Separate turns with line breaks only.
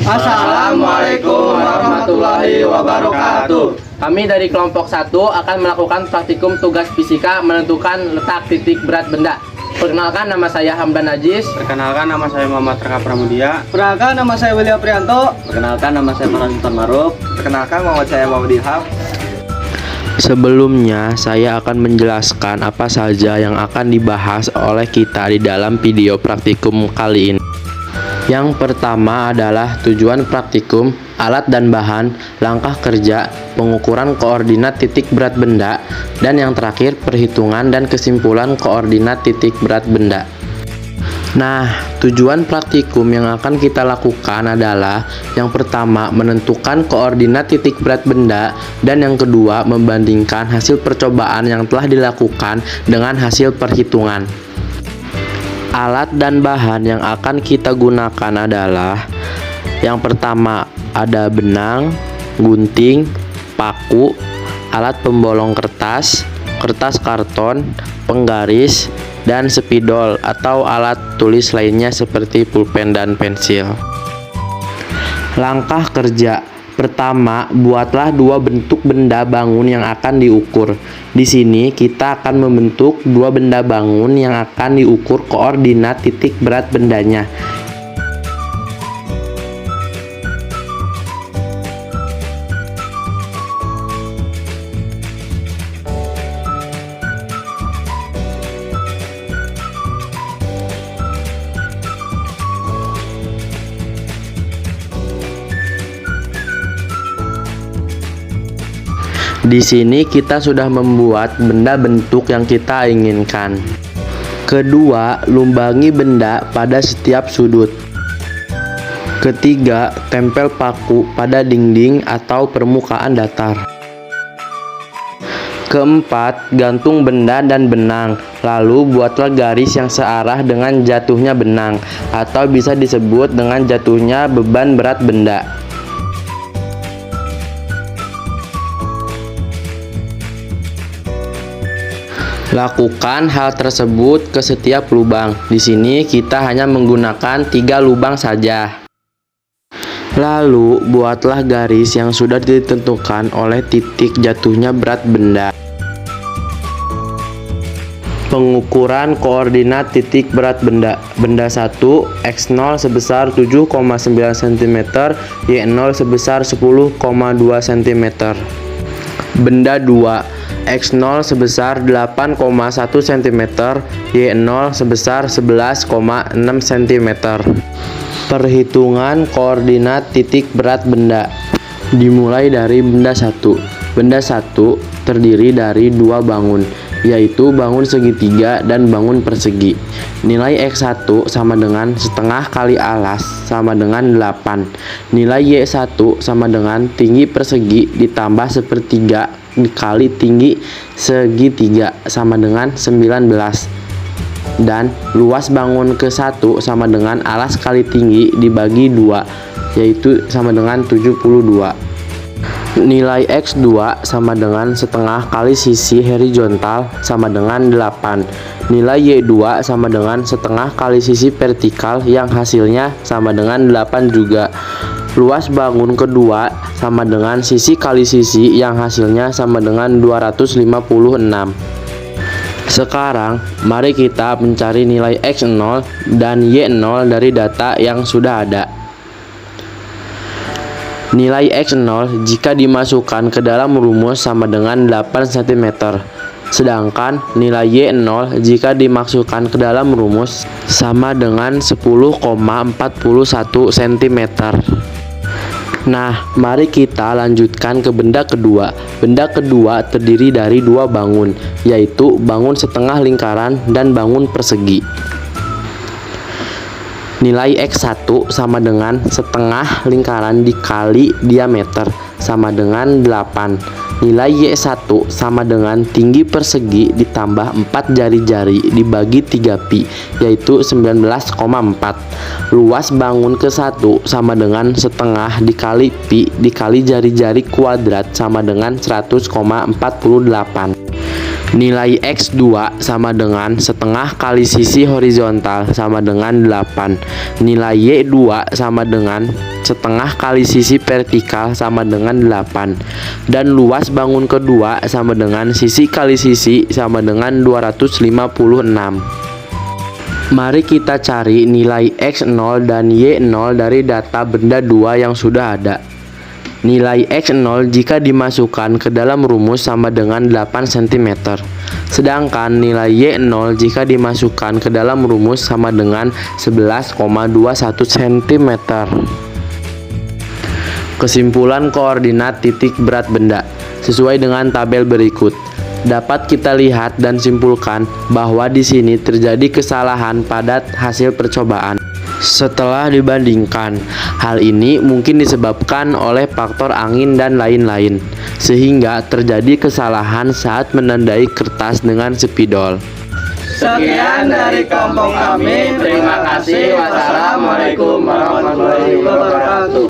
Assalamualaikum warahmatullahi wabarakatuh.
Kami dari kelompok 1 akan melakukan praktikum tugas fisika menentukan letak titik berat benda. Perkenalkan, nama saya Hamdan Najis.
Perkenalkan, nama saya Muhammad Raka Pramudia.
Perkenalkan, nama saya William Prianto.
Perkenalkan, nama saya Maranton Maruf.
Perkenalkan, nama saya Muhammad Ilham.
Sebelumnya, saya akan menjelaskan apa saja yang akan dibahas oleh kita di dalam video praktikum kali ini. Yang pertama adalah tujuan praktikum, alat dan bahan, langkah kerja, pengukuran koordinat titik berat benda, dan yang terakhir perhitungan dan kesimpulan koordinat titik berat benda. Nah, tujuan praktikum yang akan kita lakukan adalah yang pertama menentukan koordinat titik berat benda, dan yang kedua membandingkan hasil percobaan yang telah dilakukan dengan hasil perhitungan. Alat dan bahan yang akan kita gunakan adalah yang pertama ada benang, gunting, paku, alat pembolong kertas, kertas karton, penggaris, dan spidol atau alat tulis lainnya seperti pulpen dan pensil. Langkah kerja. Pertama, buatlah dua bentuk benda bangun yang akan diukur. Di sini kita akan membentuk dua benda bangun yang akan diukur koordinat titik berat bendanya. Di sini kita sudah membuat benda bentuk yang kita inginkan. Kedua, lumbangi benda pada setiap sudut. Ketiga, tempel paku pada dinding atau permukaan datar. Keempat, gantung benda dan benang. Lalu buatlah garis yang searah dengan jatuhnya benang, atau bisa disebut dengan jatuhnya beban berat benda. Lakukan hal tersebut ke setiap lubang. Di sini kita hanya menggunakan 3 lubang saja. Lalu buatlah garis yang sudah ditentukan oleh titik jatuhnya berat benda. Pengukuran koordinat titik berat benda. Benda 1, X0 sebesar 7,9 cm, Y0 sebesar 10,2 cm. Benda 2, X0 sebesar 8,1 cm, Y0 sebesar 11,6 cm. Perhitungan koordinat titik berat benda. Dimulai dari benda 1. Benda 1 terdiri dari 2 bangun, yaitu bangun segitiga dan bangun persegi. Nilai X1 sama dengan setengah kali alas sama dengan 8. Nilai Y1 sama dengan tinggi persegi ditambah sepertiga dikali tinggi segitiga sama dengan 19. Dan luas bangun ke-1 sama dengan alas kali tinggi dibagi 2, yaitu sama dengan 72. Nilai X2 sama dengan setengah kali sisi horizontal sama dengan 8. Nilai Y2 sama dengan setengah kali sisi vertikal yang hasilnya sama dengan 8 juga. Luas bangun kedua sama dengan sisi kali sisi yang hasilnya sama dengan 256. Sekarang mari kita mencari nilai X0 dan Y0 dari data yang sudah ada. Nilai X0 jika dimasukkan ke dalam rumus sama dengan 8 cm. Sedangkan nilai Y0 jika dimasukkan ke dalam rumus sama dengan 10,41 cm. Nah, mari kita lanjutkan ke benda kedua. Benda kedua terdiri dari 2 bangun, yaitu bangun setengah lingkaran dan bangun persegi. Nilai X1 sama dengan setengah lingkaran dikali diameter sama dengan 8. Nilai Y1 sama dengan tinggi persegi ditambah 4 jari-jari dibagi 3 pi, yaitu 19,4. Luas bangun ke-1 sama dengan setengah dikali pi dikali jari-jari kuadrat sama dengan 100,48. Nilai X2 sama dengan setengah kali sisi horizontal sama dengan 8. Nilai Y2 sama dengan setengah kali sisi vertikal sama dengan 8. Dan luas bangun kedua sama dengan sisi kali sisi sama dengan 256. Mari kita cari nilai X0 dan Y0 dari data benda 2 yang sudah ada. Nilai X0 jika dimasukkan ke dalam rumus sama dengan 8 cm. Sedangkan nilai Y0 jika dimasukkan ke dalam rumus sama dengan 11,21 cm. Kesimpulan koordinat titik berat benda sesuai dengan tabel berikut. Dapat kita lihat dan simpulkan bahwa di sini terjadi kesalahan pada hasil percobaan. Setelah dibandingkan, hal ini mungkin disebabkan oleh faktor angin dan lain-lain, sehingga terjadi kesalahan saat menandai kertas dengan spidol.
Sekian dari kampung kami. Terima kasih. Wassalamualaikum warahmatullahi wabarakatuh.